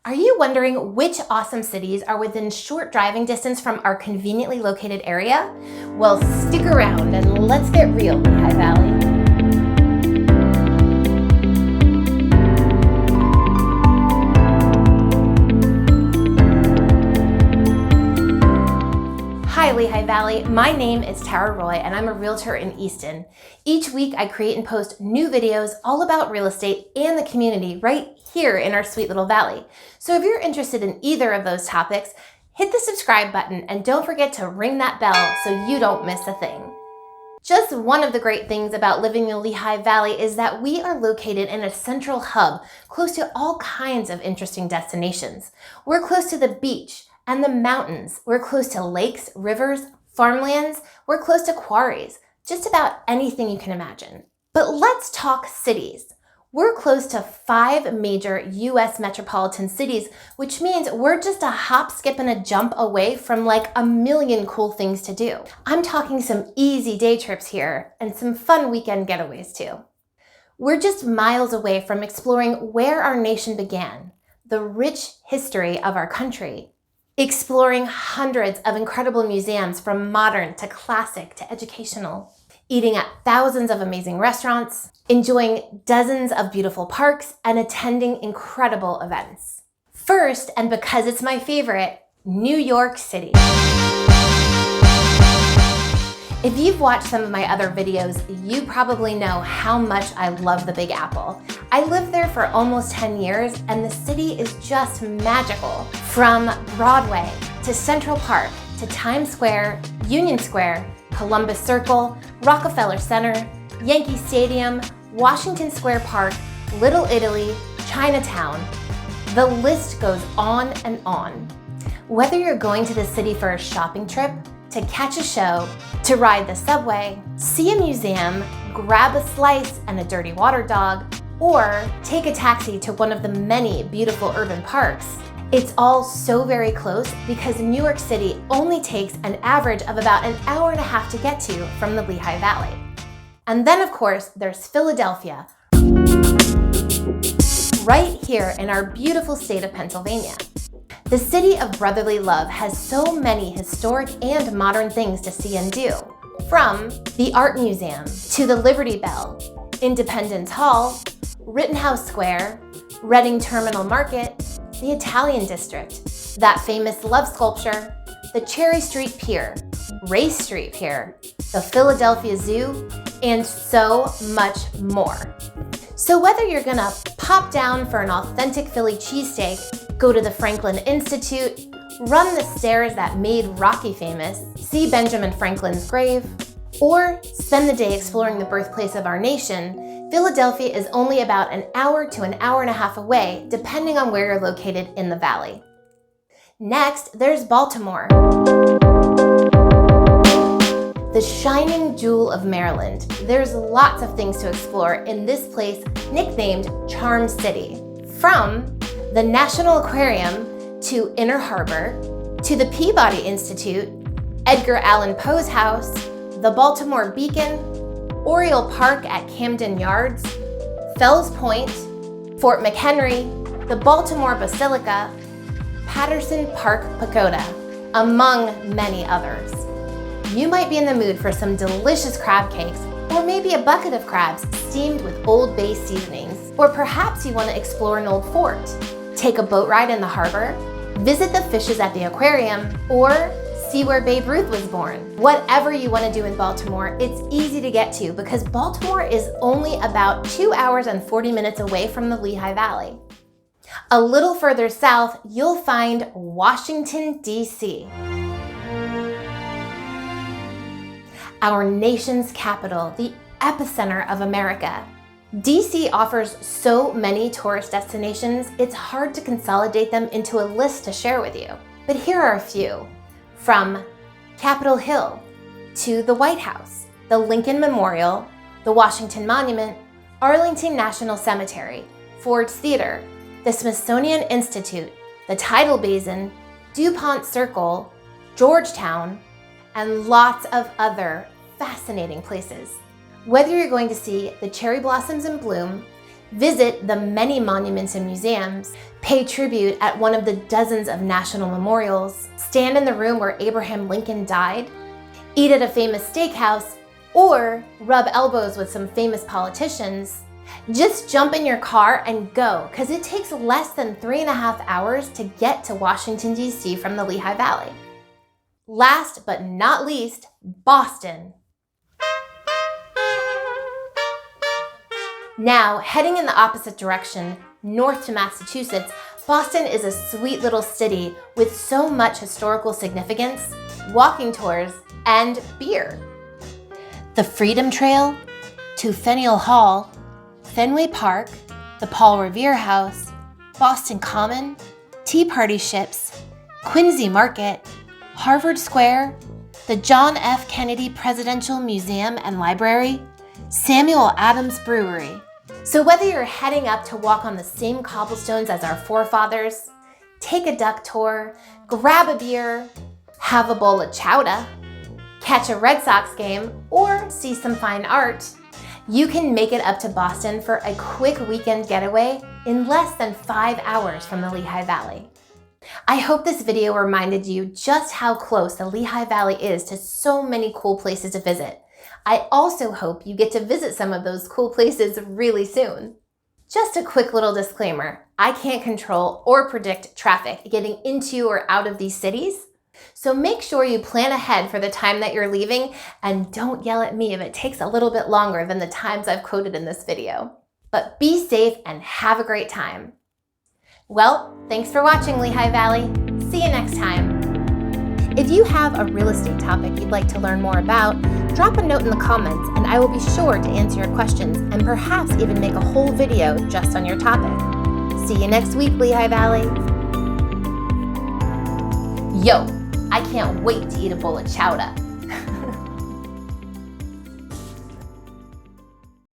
Are you wondering which awesome cities are within short driving distance from our conveniently located area? Well, stick around and let's get real, Lehigh Valley. Hi Lehigh Valley, my name is Tara Roy and I'm a realtor in Easton. Each week I create and post new videos all about real estate and the community right here in our sweet little valley. So if you're interested in either of those topics, hit the subscribe button and don't forget to ring that bell so you don't miss a thing. Just one of the great things about living in the Lehigh Valley is that we are located in a central hub close to all kinds of interesting destinations. We're close to the beach and the mountains. We're close to lakes, rivers, farmlands. We're close to quarries, just about anything you can imagine. But let's talk cities. We're close to 5 major US metropolitan cities, which means we're just a hop, skip, and a jump away from like a million cool things to do. I'm talking some easy day trips here and some fun weekend getaways too. We're just miles away from exploring where our nation began, the rich history of our country, exploring hundreds of incredible museums from modern to classic to educational, eating at thousands of amazing restaurants, enjoying dozens of beautiful parks, and attending incredible events. First, and because it's my favorite, New York City. If you've watched some of my other videos, you probably know how much I love the Big Apple. I lived there for almost 10 years and the city is just magical. From Broadway to Central Park to Times Square, Union Square, Columbus Circle, Rockefeller Center, Yankee Stadium, Washington Square Park, Little Italy, Chinatown. The list goes on and on. Whether you're going to the city for a shopping trip, to catch a show, to ride the subway, see a museum, grab a slice and a dirty water dog, or take a taxi to one of the many beautiful urban parks, it's all so very close because New York City only takes an average of about an hour and a half to get to from the Lehigh Valley. And then of course, there's Philadelphia, right here in our beautiful state of Pennsylvania. The city of brotherly love has so many historic and modern things to see and do. From the Art Museum to the Liberty Bell, Independence Hall, Rittenhouse Square, Reading Terminal Market, the Italian District, that famous love sculpture, the Cherry Street Pier, Race Street Pier, the Philadelphia Zoo, and so much more. So whether you're gonna pop down for an authentic Philly cheesesteak, go to the Franklin Institute, run the stairs that made Rocky famous, see Benjamin Franklin's grave, or spend the day exploring the birthplace of our nation, Philadelphia is only about an hour to an hour and a half away, depending on where you're located in the valley. Next, there's Baltimore, the shining jewel of Maryland. There's lots of things to explore in this place nicknamed Charm City. From the National Aquarium to Inner Harbor, to the Peabody Institute, Edgar Allan Poe's house, the Baltimore Beacon, Oriole Park at Camden Yards, Fells Point, Fort McHenry, the Baltimore Basilica, Patterson Park Pagoda, among many others. You might be in the mood for some delicious crab cakes, or maybe a bucket of crabs steamed with Old Bay seasonings. Or perhaps you want to explore an old fort, take a boat ride in the harbor, visit the fishes at the aquarium, or see where Babe Ruth was born. Whatever you want to do in Baltimore, it's easy to get to because Baltimore is only about 2 hours and 40 minutes away from the Lehigh Valley. A little further south, you'll find Washington, D.C. Our nation's capital, the epicenter of America. DC offers so many tourist destinations, it's hard to consolidate them into a list to share with you. But here are a few. From Capitol Hill to the White House, the Lincoln Memorial, the Washington Monument, Arlington National Cemetery, Ford's Theater, the Smithsonian Institute, the Tidal Basin, DuPont Circle, Georgetown, and lots of other fascinating places. Whether you're going to see the cherry blossoms in bloom, Visit the many monuments and museums, pay tribute at one of the dozens of national memorials, stand in the room where Abraham Lincoln died, eat at a famous steakhouse, or rub elbows with some famous politicians. Just jump in your car and go, because it takes less than 3.5 hours to get to Washington, D.C. from the Lehigh Valley. Last but not least, Boston. Now, heading in the opposite direction, north to Massachusetts, Boston is a sweet little city with so much historical significance, walking tours, and beer. The Freedom Trail, to Faneuil Hall, Fenway Park, the Paul Revere House, Boston Common, Tea Party Ships, Quincy Market, Harvard Square, the John F. Kennedy Presidential Museum and Library, Samuel Adams Brewery. So whether you're heading up to walk on the same cobblestones as our forefathers, take a duck tour, grab a beer, have a bowl of chowder, catch a Red Sox game, or see some fine art, you can make it up to Boston for a quick weekend getaway in less than 5 hours from the Lehigh Valley. I hope this video reminded you just how close the Lehigh Valley is to so many cool places to visit. I also hope you get to visit some of those cool places really soon. Just a quick little disclaimer, I can't control or predict traffic getting into or out of these cities, so make sure you plan ahead for the time that you're leaving and don't yell at me if it takes a little bit longer than the times I've quoted in this video. But be safe and have a great time. Well, thanks for watching, Lehigh Valley. See you next time. If you have a real estate topic you'd like to learn more about, drop a note in the comments and I will be sure to answer your questions and perhaps even make a whole video just on your topic. See you next week, Lehigh Valley. Yo, I can't wait to eat a bowl of chowder.